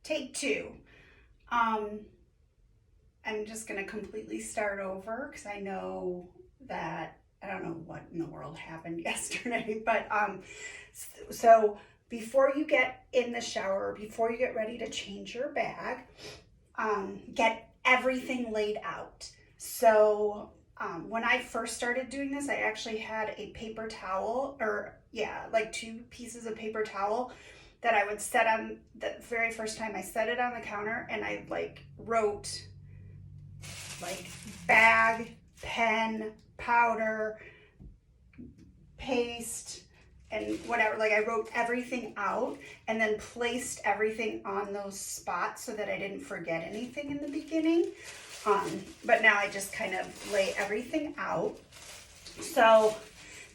Take two. I'm just going to completely start over because I know that I don't know what in the world happened yesterday, but so before you get in the shower, before you get ready to change your bag, get everything laid out. So when I first started doing this, I actually had a paper towel, or yeah, like two pieces of paper towel that I would set on the very first time I set it on the counter, and I like wrote like bag, pen, powder, paste, and whatever. Like I wrote everything out and then placed everything on those spots so that I didn't forget anything in the beginning. But now I just kind of lay everything out. So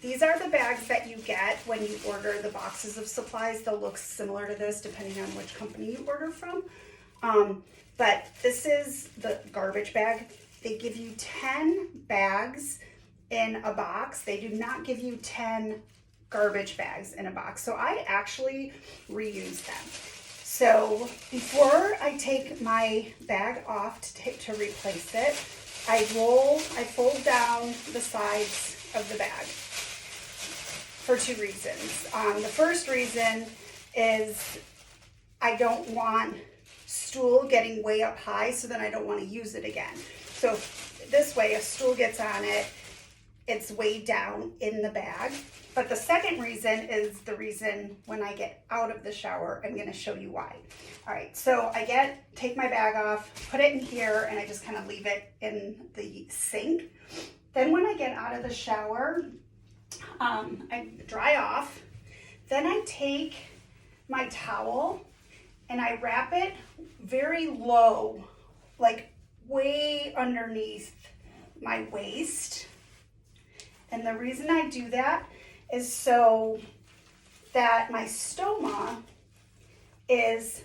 these are the bags that you get when you order the boxes of supplies. They'll look similar to this depending on which company you order from. But this is the garbage bag. They give you 10 bags in a box. They do not give you 10 garbage bags in a box. So I actually reuse them. So before I take my bag off to replace it, I fold down the sides of the bag for two reasons. The first reason is I don't want stool getting way up high, so then I don't want to use it again. So this way, if stool gets on it, it's way down in the bag. But the second reason is the reason when I get out of the shower. I'm going to show you why. All right, so I take my bag off, put it in here, and I just kind of leave it in the sink. Then when I get out of the shower, I dry off. Then I take my towel and I wrap it very low, like way underneath my waist. And the reason I do that is so that my stoma is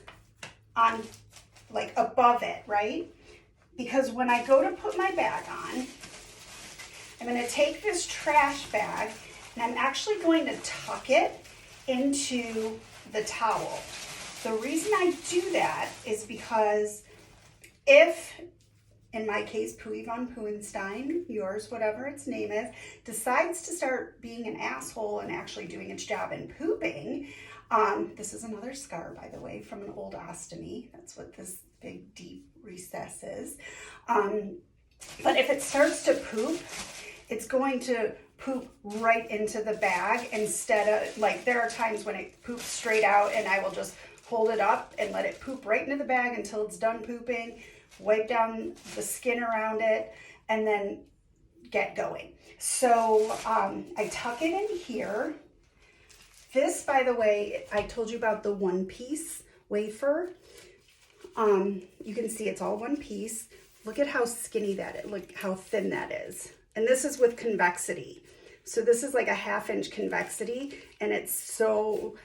on like above it, right? Because when I go to put my bag on, I'm going to take this trash bag and I'm actually going to tuck it into the towel. The reason I do that is because if, in my case, Pooey von Poohenstein, yours, whatever its name is, decides to start being an asshole and actually doing its job and pooping, this is another scar, by the way, from an old ostomy. That's what this big, deep recess is. But if it starts to poop, it's going to poop right into the bag instead of, like, there are times when it poops straight out and I will just hold it up and let it poop right into the bag until it's done pooping, wipe down the skin around it, and then get going. So I tuck it in here. This, by the way, I told you about the one piece wafer. You can see it's all one piece. Look at how skinny that is. Look how thin that is. And this is with convexity. So this is like a 1/2 inch convexity, and it's so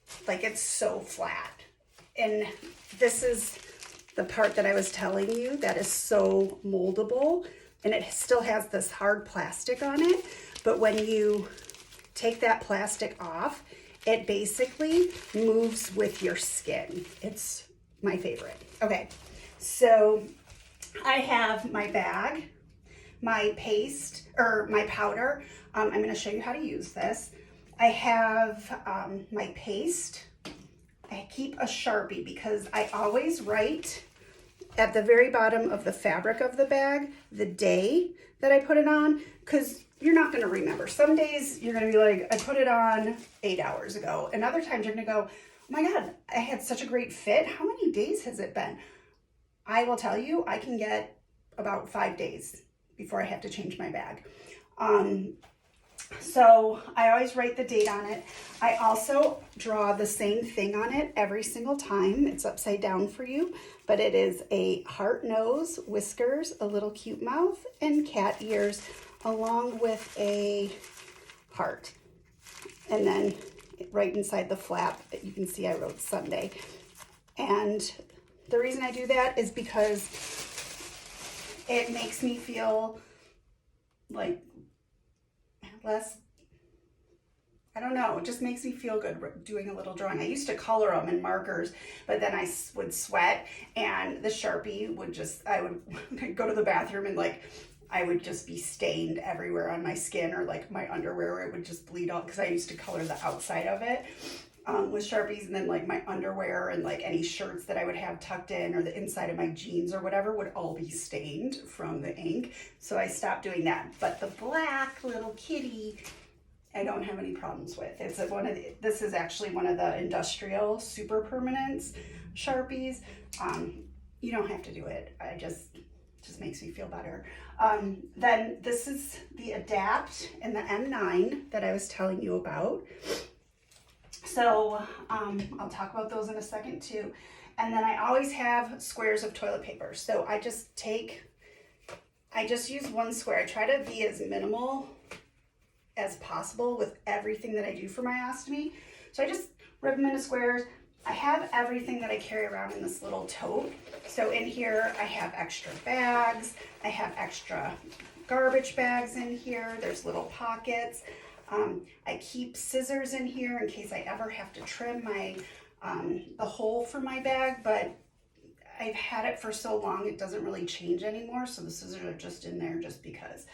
flat. And this is the part that I was telling you that is so moldable, and it still has this hard plastic on it. But when you take that plastic off, it basically moves with your skin. It's my favorite. Okay, so I have my bag, my paste, or my powder. I'm going to show you how to use this. I have my paste. I keep a Sharpie because I always write at the very bottom of the fabric of the bag the day that I put it on, because you're not going to remember. Some days you're going to be like, I put it on 8 hours ago, and other times you're going to go, oh my God, I had such a great fit. How many days has it been? I will tell you, I can get about 5 days before I have to change my bag. So I always write the date on it. I also draw the same thing on it every single time. It's upside down for you, but it is a heart nose, whiskers, a little cute mouth, and cat ears, along with a heart. And then right inside the flap, you can see I wrote Sunday. And the reason I do that is because it makes me feel like less, I don't know, it just makes me feel good doing a little drawing. I used to color them in markers, but then I would sweat and the Sharpie would just, I would go to the bathroom and like, I would just be stained everywhere on my skin, or like my underwear where it would just bleed out, because I used to color the outside of it with Sharpies, and then like my underwear and like any shirts that I would have tucked in, or the inside of my jeans or whatever, would all be stained from the ink. So I stopped doing that. But the black little kitty, I don't have any problems with. It's this is actually one of the industrial super permanents Sharpies. You don't have to do it. It just makes me feel better. Then this is the Adapt and the M9 that I was telling you about. So I'll talk about those in a second too. And then I always have squares of toilet paper. So I just use one square. I try to be as minimal as possible with everything that I do for my ostomy. So I just rip them into squares. I have everything that I carry around in this little tote. So in here I have extra bags. I have extra garbage bags in here. There's little pockets. I keep scissors in here in case I ever have to trim the hole for my bag, but I've had it for so long it doesn't really change anymore, so the scissors are just in there just because.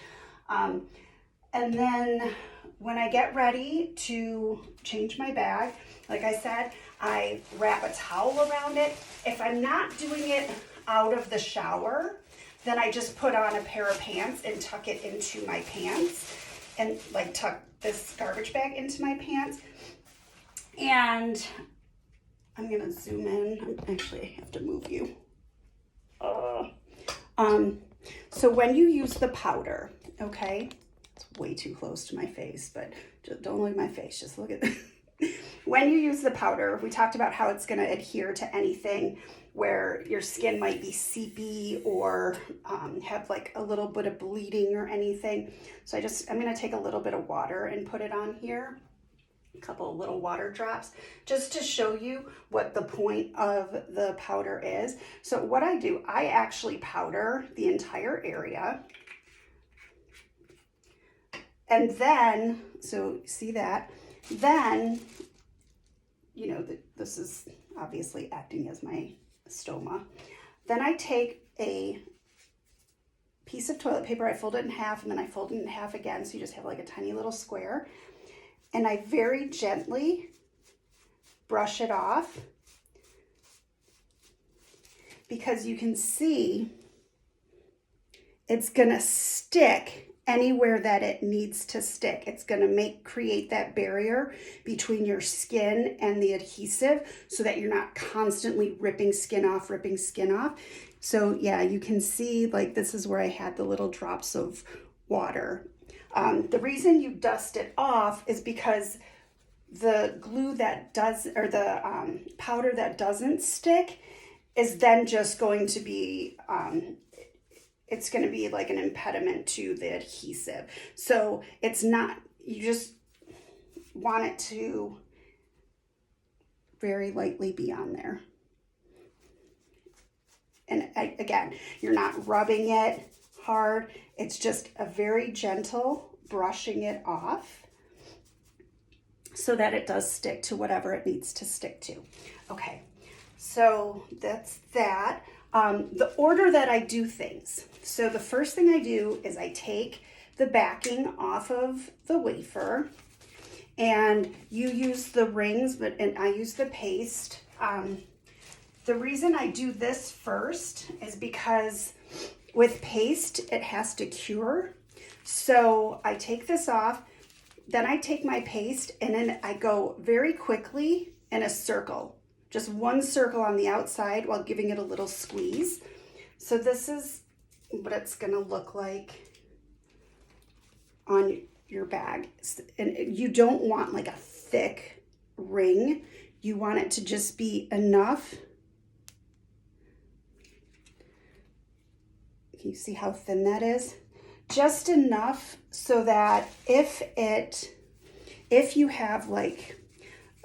And then when I get ready to change my bag, like I said, I wrap a towel around it. If I'm not doing it out of the shower, then I just put on a pair of pants and tuck it into my pants, and like tuck this garbage bag into my pants. And I'm gonna zoom in. Actually, I have to move you. So when you use the powder, okay, it's way too close to my face, but just don't look at my face, just look at when you use the powder, we talked about how it's gonna adhere to anything where your skin might be seepy or have like a little bit of bleeding or anything. So I'm gonna take a little bit of water and put it on here, a couple of little water drops, just to show you what the point of the powder is. So what I do, I actually powder the entire area. And then, so see that, then, you know, this is obviously acting as my stoma. Then I take a piece of toilet paper, I fold it in half, and then I fold it in half again, so you just have like a tiny little square. And I very gently brush it off, because you can see it's gonna stick anywhere that it needs to stick. It's gonna create that barrier between your skin and the adhesive, so that you're not constantly ripping skin off. So yeah, you can see like this is where I had the little drops of water. The reason you dust it off is because the glue that does, or the powder that doesn't stick, is then just going to be, it's going to be like an impediment to the adhesive. So it's not, you just want it to very lightly be on there. And again, you're not rubbing it hard. It's just a very gentle brushing it off so that it does stick to whatever it needs to stick to. Okay, so that's that. The order that I do things. So the first thing I do is I take the backing off of the wafer, and you use the rings, and I use the paste. The reason I do this first is because with paste, it has to cure. So I take this off, then I take my paste, and then I go very quickly in a circle, just one circle on the outside while giving it a little squeeze. So this is what it's gonna look like on your bag. And you don't want like a thick ring. You want it to just be enough. Can you see how thin that is? Just enough so that if you have like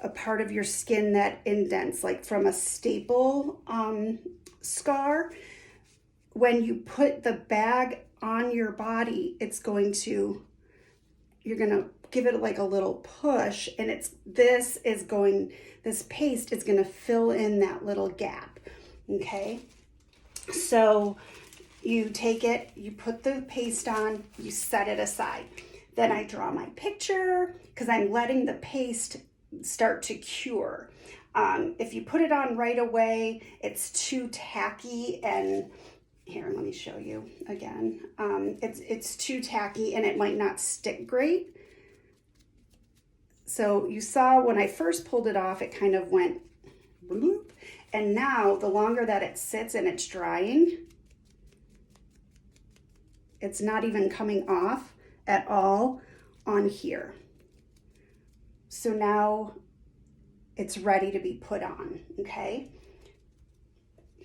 a part of your skin that indents, like from a staple scar, when you put the bag on your body, you're gonna give it like a little push, and this paste is gonna fill in that little gap, okay? So you take it, you put the paste on, you set it aside. Then I draw my picture because I'm letting the paste start to cure. If you put it on right away, it's too tacky, and here, let me show you again. It's too tacky and it might not stick great. So you saw when I first pulled it off, it kind of went bloop. And now the longer that it sits and it's drying, it's not even coming off at all on here. So now it's ready to be put on, okay?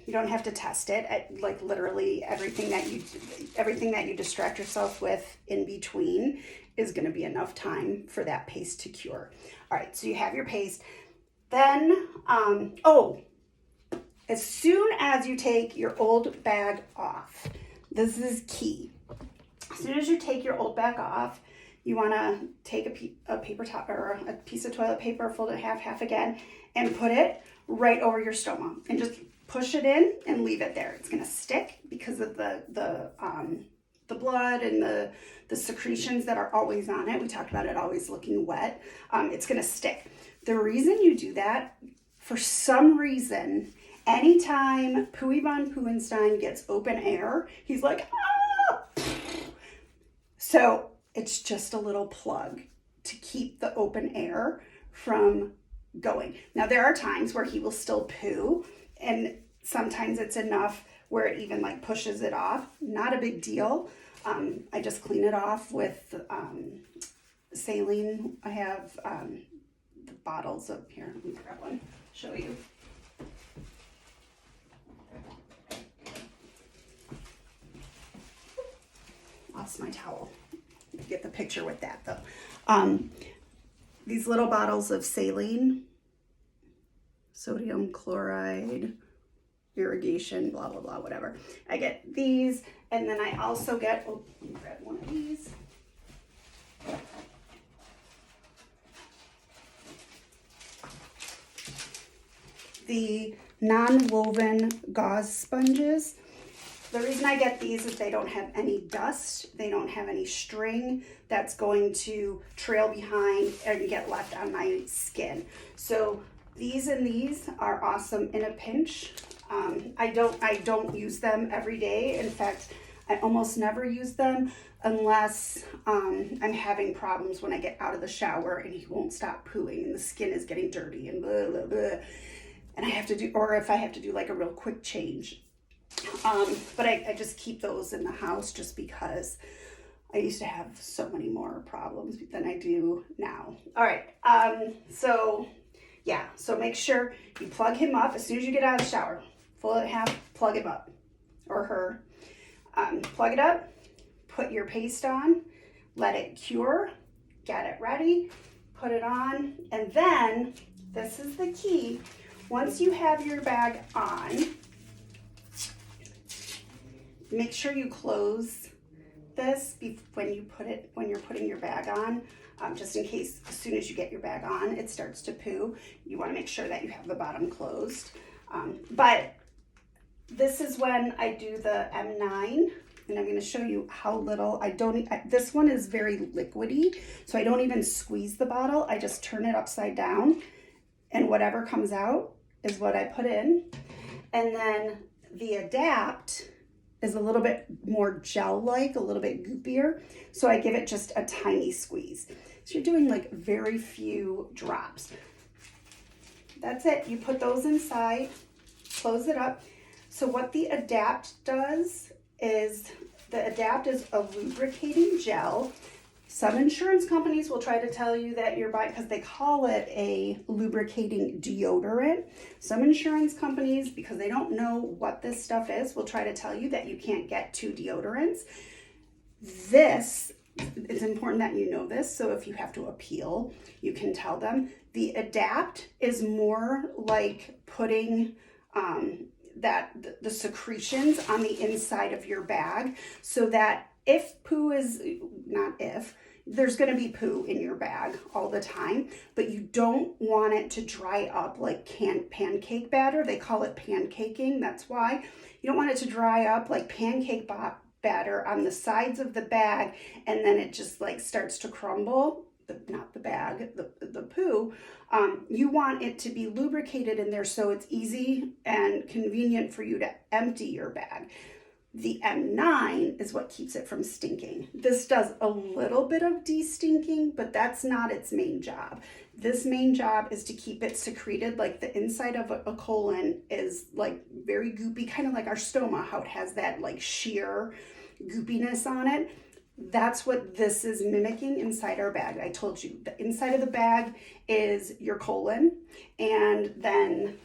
You don't have to test it. Like literally everything that you distract yourself with in between is gonna be enough time for that paste to cure. All right, so you have your paste. Then, as soon as you take your old bag off, this is key. As soon as you take your old bag off, you wanna take a paper towel or a piece of toilet paper, fold it half again, and put it right over your stoma, and just push it in and leave it there. It's gonna stick because of the blood and the secretions that are always on it. We talked about it always looking wet. It's gonna stick. The reason you do that, for some reason, anytime Pooey Von Poohenstein gets open air, he's like, ah! So it's just a little plug to keep the open air from going. Now there are times where he will still poo, and sometimes it's enough where it even like pushes it off. Not a big deal. I just clean it off with saline. I have the bottles of, here, let me grab one, show you. Lost my towel. Get the picture with that though. These little bottles of saline, sodium chloride, irrigation, blah, blah, blah, whatever. I get these, and then I also get, let me grab one of these. The non-woven gauze sponges. The reason I get these is they don't have any dust. They don't have any string that's going to trail behind and get left on my skin. So these and these are awesome in a pinch. I don't use them every day. In fact, I almost never use them unless I'm having problems when I get out of the shower and he won't stop pooing and the skin is getting dirty and blah, blah, blah. And I have to do, or if I have to do like a real quick change. But I just keep those in the house just because I used to have so many more problems than I do now. All right, so yeah, so make sure you plug him up as soon as you get out of the shower. Full it half, plug him up, or her. Plug it up, put your paste on, let it cure, get it ready, put it on, and then, this is the key, once you have your bag on, make sure you close this when you're putting your bag on, just in case as soon as you get your bag on, it starts to poo. You want to make sure that you have the bottom closed. But this is when I do the M9, and I'm going to show you how little this one is very liquidy, so I don't even squeeze the bottle. I just turn it upside down, and whatever comes out is what I put in. And then the Adapt is a little bit more gel-like, a little bit goopier, so I give it just a tiny squeeze. So you're doing like very few drops. That's it. You put those inside, close it up. So what the Adapt does is, the Adapt is a lubricating gel. Some insurance companies will try to tell you that you're buying, because they call it a lubricating deodorant. Some insurance companies, because they don't know what this stuff is, will try to tell you that you can't get two deodorants. This, it's important that you know this, so if you have to appeal, you can tell them. The Adapt is more like putting the secretions on the inside of your bag, so that if poo is, not if, there's going to be poo in your bag all the time, but you don't want it to dry up like pancake batter. They call it pancaking. That's why you don't want it to dry up like pancake batter on the sides of the bag, and then it just like starts to crumble. Not the bag, the poo. You want it to be lubricated in there so it's easy and convenient for you to empty your bag. The M9 is what keeps it from stinking. This does a little bit of de-stinking, but that's not its main job. This main job is to keep it secreted. Like the inside of a colon is like very goopy, kind of like our stoma, how it has that like sheer goopiness on it. That's what this is mimicking inside our bag. I told you the inside of the bag is your colon, and then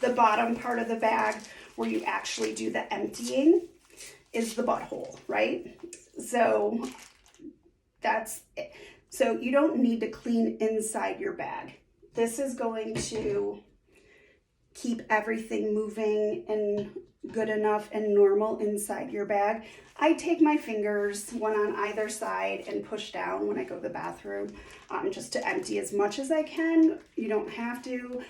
the bottom part of the bag where you actually do the emptying is the butthole, right? So that's it. So you don't need to clean inside your bag. This is going to keep everything moving and good enough and normal inside your bag. I take my fingers, one on either side, and push down when I go to the bathroom, just to empty as much as I can. You don't have to.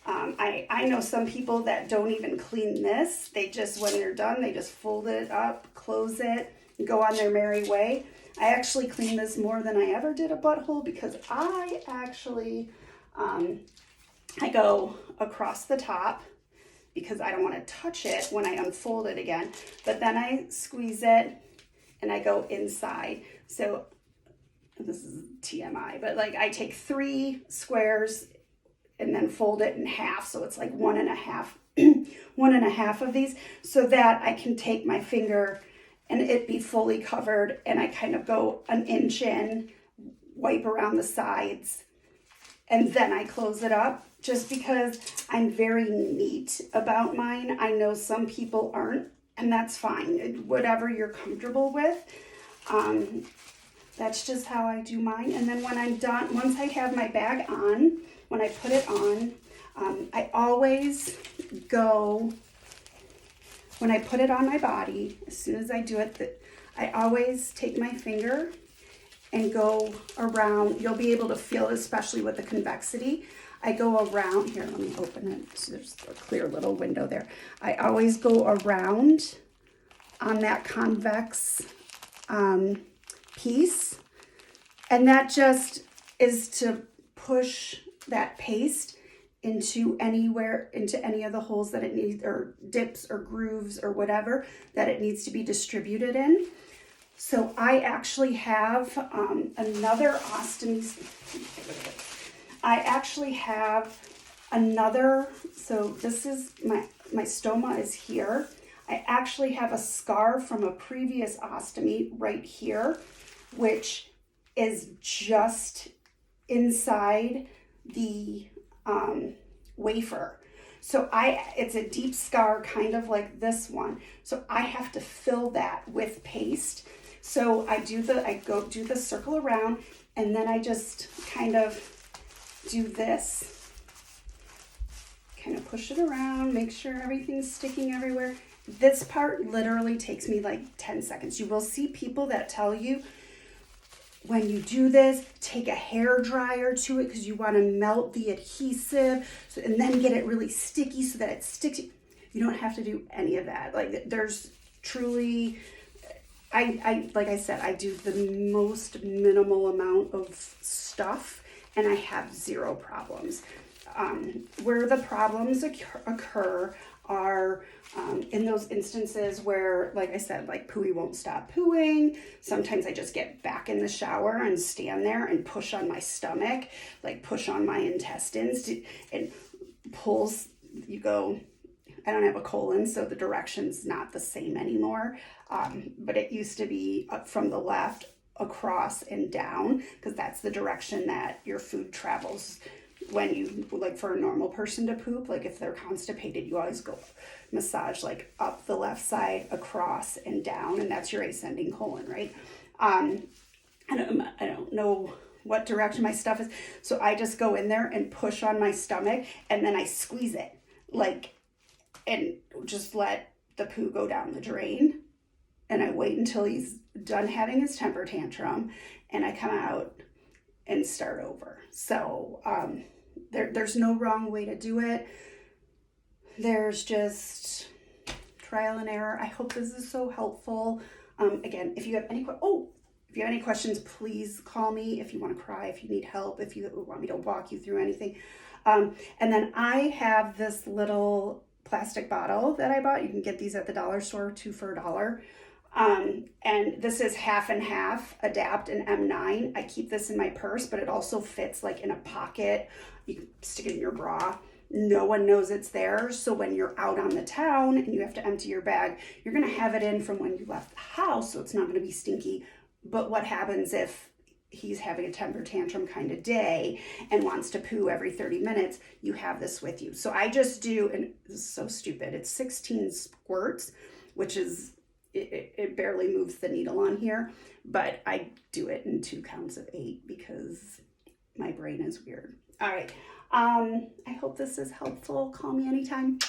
I know some people that don't even clean this. They just, when they're done, they just fold it up, close it, and go on their merry way. I actually clean this more than I ever did a butthole, because I actually, I go across the top because I don't want to touch it when I unfold it again. But then I squeeze it and I go inside. So this is TMI, but like I take 3 squares and then fold it in half. So it's like 1.5, 1.5 of these, so that I can take my finger and it be fully covered. And I kind of go an inch in, wipe around the sides, and then I close it up, just because I'm very neat about mine. I know some people aren't, and that's fine. Whatever you're comfortable with. That's just how I do mine. And then when I'm done, once I have my bag on, when I put it on, I always go, when I put it on my body, as soon as I do it, I always take my finger and go around. You'll be able to feel it, especially with the convexity. I go around, here, let me open it. So there's a clear little window there. I always go around on that convex piece. And that just is to push that paste into anywhere, into any of the holes that it needs, or dips or grooves or whatever that it needs to be distributed in. So I actually have another ostomy. I actually have another, so this is my stoma is here. I actually have a scar from a previous ostomy right here, which is just inside the wafer. So it's a deep scar, kind of like this one. So I have to fill that with paste. So I go do the circle around, and then I just kind of do this, kind of push it around, make sure everything's sticking everywhere. This part literally takes me like 10 seconds. You will see people that tell you, when you do this, take a hair dryer to it because you want to melt the adhesive, and then get it really sticky so that it sticks. You don't have to do any of that. Like, there's truly, I like I said, I do the most minimal amount of stuff, and I have 0 problems. Where the problems occur are in those instances where, like I said, like Pooey won't stop pooing. Sometimes I just get back in the shower and stand there and push on my stomach, like push on my intestines, and pulls. You go, I don't have a colon, so the direction's not the same anymore. But it used to be up from the left, across, and down, because that's the direction that your food travels. When you, like, for a normal person to poop, like if they're constipated, you always go massage like up the left side, across, and down, and that's your ascending colon, right? I don't know what direction my stuff is, so I just go in there and push on my stomach, and then I squeeze it, like, and just let the poo go down the drain, and I wait until he's done having his temper tantrum, and I come out and start over. So there's no wrong way to do it. There's just trial and error. I hope this is so helpful. Again, if you have any questions, please call me. If you want to cry, if you need help, if you want me to walk you through anything. And then I have this little plastic bottle that I bought. You can get these at the dollar store, 2 for $1. And this is half and half Adapt and M9. I keep this in my purse, but it also fits like in a pocket. You can stick it in your bra. No one knows it's there. So when you're out on the town and you have to empty your bag, you're going to have it in from when you left the house. So it's not going to be stinky. But what happens if he's having a temper tantrum kind of day and wants to poo every 30 minutes? You have this with you. So I just do, and this is so stupid, it's 16 squirts, which is, it barely moves the needle on here, but I do it in 2 counts of 8 because my brain is weird. All right. I hope this is helpful. Call me anytime.